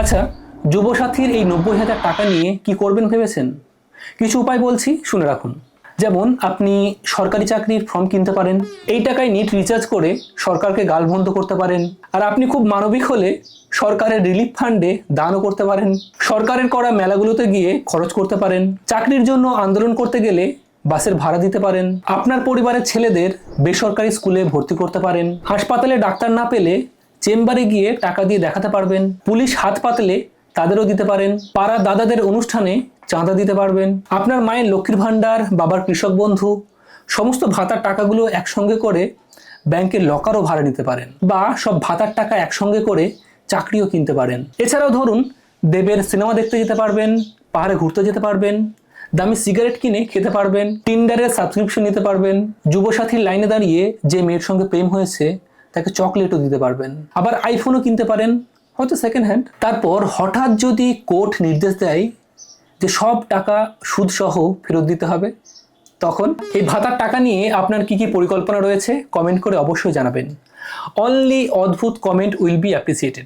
আচ্ছা, যুবসাথীর এই 90,000 টাকা নিয়ে কি করবেন ভেবেছেন? কিছু উপায় বলছি, শুনে রাখুন। যেমন আপনি সরকারি চাকরির ফর্ম কিনতে পারেন, এই টাকায় নেট রিচার্জ করে সরকারকে গালমন্দ করতে পারেন। আর আপনি খুব মানবিক হলে সরকারের রিলিফ ফান্ডে দানও করতে পারেন। সরকারের করা মেলাগুলোতে গিয়ে খরচ করতে পারেন। চাকরির জন্য আন্দোলন করতে গেলে বাসের ভাড়া দিতে পারেন। আপনার পরিবারের ছেলেদের বেসরকারি স্কুলে ভর্তি করতে পারেন। হাসপাতালে ডাক্তার না পেলে চেম্বারে গিয়ে টাকা দিয়ে দেখাতে পারবেন। পুলিশ হাত পাতলে তাদেরও দিতে পারেন। পাড়া দাদাদের অনুষ্ঠানে চাঁদা দিতে পারবেন। আপনার মায়ের লক্ষ্মীর ভাণ্ডার, বাবার কৃষক বন্ধু, সমস্ত ভাতার টাকাগুলো একসঙ্গে করে ব্যাংকের লকারও ভাড়া নিতে পারেন, বা সব ভাতার টাকা একসঙ্গে করে চাকরিও কিনতে পারেন। এছাড়াও ধরুন, দেবের সিনেমা দেখতে যেতে পারবেন, পাহাড়ে ঘুরতে যেতে পারবেন, দামি সিগারেট কিনে খেতে পারবেন, টিন্ডারের সাবস্ক্রিপশন নিতে পারবেন, যুবসাথীর লাইনে দাঁড়িয়ে যে মেয়ের সঙ্গে প্রেম হয়েছে তাকে চকলেটও দিতে পারবেন, আবার আইফোনও কিনতে পারেন, হয়তো সেকেন্ড হ্যান্ড। তারপর হঠাৎ যদি কোর্ট নির্দেশ দেয় যে সব টাকা সুদসহ ফেরত দিতে হবে, তখন এই ভাতার টাকা নিয়ে আপনার কি কি পরিকল্পনা রয়েছে কমেন্ট করে অবশ্যই জানাবেন। অনলি অদ্ভুত কমেন্ট উইল বি অ্যাপ্রিসিয়েটেড।